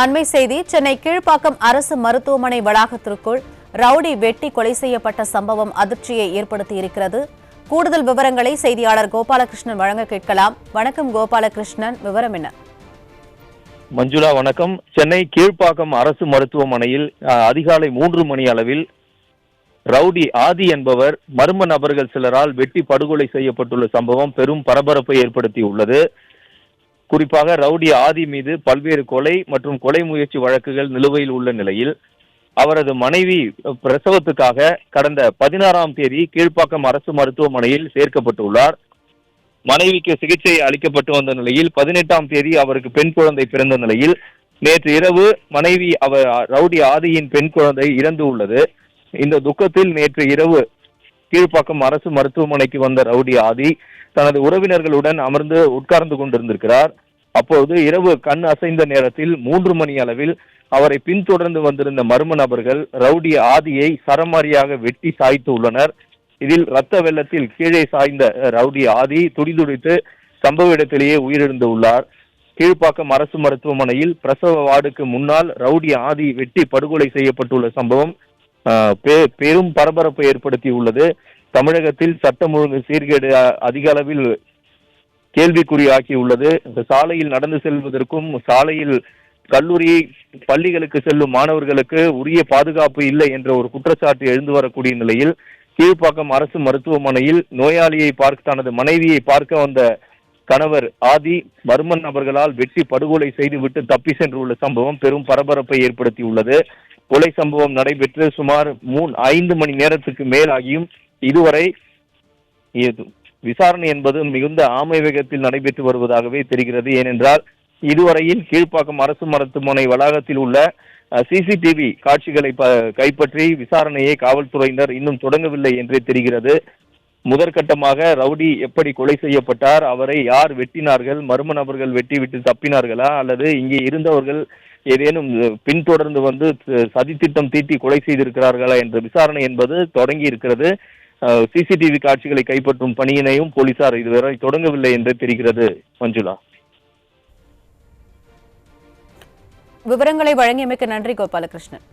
அண்மை செய்தி சென்னை கீழ்ப்பாக்கம் அரசு மருத்துவமனை வளாகத்திற்குள் ரவுடி வெட்டி கொலை செய்யப்பட்ட சம்பவம் அதிர்ச்சியை ஏற்படுத்தியிருக்கிறது. கூடுதல் விவரங்களை செய்தியாளர் கோபாலகிருஷ்ணன் வழங்க கேட்கலாம். வணக்கம் கோபாலகிருஷ்ணன், விவரம் என்ன? மஞ்சுளா வணக்கம். சென்னை கீழ்ப்பாக்கம் அரசு மருத்துவமனையில் அதிகாலை 3 மணி அளவில் ரவுடி ஆதி என்பவர் மர்ம நபர்கள் சிலரால் வெட்டி படுகொலை செய்யப்பட்டுள்ள சம்பவம் பெரும் பரபரப்பை ஏற்படுத்தியுள்ளது. குறிப்பாக ரவுடி ஆதி மீது பல்வேறு கொலை மற்றும் கொலை முயற்சி வழக்குகள் நிலுவையில் உள்ள நிலையில் அவரது மனைவி பிரசவத்துக்காக கடந்த 16ஆம் தேதி கீழ்ப்பாக்கம் அரசு மருத்துவமனையில் சேர்க்கப்பட்டுள்ளார். மனைவிக்கு சிகிச்சை அளிக்கப்பட்டு வந்த நிலையில் 18ஆம் தேதி அவருக்கு பெண் குழந்தை பிறந்த நிலையில் நேற்று இரவு மனைவி ரவுடி ஆதியின் பெண் குழந்தை இறந்து உள்ளது. இந்த துக்கத்தில் நேற்று இரவு கீழ்ப்பாக்கம் அரசு மருத்துவமனைக்கு வந்த ரவுடி ஆதி தனது உறவினர்களுடன் அமர்ந்து உட்கார்ந்து கொண்டிருந்திருக்கிறார். அப்போது இரவு கண் அசைந்த நேரத்தில் 3 மணி அளவில் அவரை பின்தொடர்ந்து வந்திருந்த மர்ம நபர்கள் ரவுடி ஆதியை சரமாரியாக வெட்டி சாய்த்து உள்ளனர். இதில் இரத்த வெள்ளத்தில் கீழே சாய்ந்த ரவுடி ஆதி துடிதுடித்து சம்பவ இடத்திலேயே உயிரிழந்து உள்ளார். கீழ்ப்பாக்கம் அரசு மருத்துவமனையில் பிரசவ வார்டுக்கு முன்னால் ரவுடி ஆதி வெட்டி படுகொலை செய்யப்பட்டுள்ள சம்பவம் பெரும் பரபரப்பை ஏற்படுத்தியுள்ளது. தமிழகத்தில் சட்டம் ஒழுங்கு சீர்கேடு அதிக அளவில் கேள்விக்குறியாக்கியுள்ளது. சாலையில் நடந்து செல்வதற்கும் சாலையில் கல்லூரி பள்ளிகளுக்கு செல்லும் மாணவர்களுக்கு உரிய பாதுகாப்பு இல்லை என்ற ஒரு குற்றச்சாட்டு எழுந்து வரக்கூடிய நிலையில் கீழ்ப்பாக்கம் அரசு மருத்துவமனையில் நோயாளியை தனது மனைவியை பார்க்க வந்த கணவர் ஆதி மர்ம நபர்களால் வெட்டி படுகொலை செய்துவிட்டு தப்பி சென்றுள்ள சம்பவம் பெரும் பரபரப்பை ஏற்படுத்தியுள்ளது. கொலை சம்பவம் நடைபெற்று சுமார் 5 மணி நேரத்துக்கு மேலாகியும் இதுவரை விசாரணை என்பது மிகுந்த ஆமை வேகத்தில் நடைபெற்று வருவதாகவே தெரிகிறது. ஏனென்றால் இதுவரையில் கீழ்ப்பாக்கம் அரசு மருத்துவமனை வளாகத்தில் உள்ள சிசிடிவி காட்சிகளை கைப்பற்றி விசாரணையை காவல்துறையினர் இன்னும் தொடங்கவில்லை என்றே தெரிகிறது. முதற்கட்டமாக ரவுடி எப்படி கொலை செய்யப்பட்டார், அவரை யார் வெட்டினார்கள், மர்ம நபர்கள் வெட்டி விட்டு தப்பினார்களா அல்லது இங்கே இருந்தவர்கள் ஏதேனும் பின்தொடர்ந்து வந்து சதித்திட்டம் தீட்டி கொலை செய்திருக்கிறார்களா என்ற விசாரணை என்பது தொடங்கி இருக்கிறது. சிசிடிவி காட்சிகளை கைப்பற்றும் பணியினையும் போலீசார் இதுவரை தொடங்கவில்லை என்று தெரிகிறது. மஞ்சுளா, விவரங்களை வழங்கியமைக்கு நன்றி கோபாலகிருஷ்ணன்.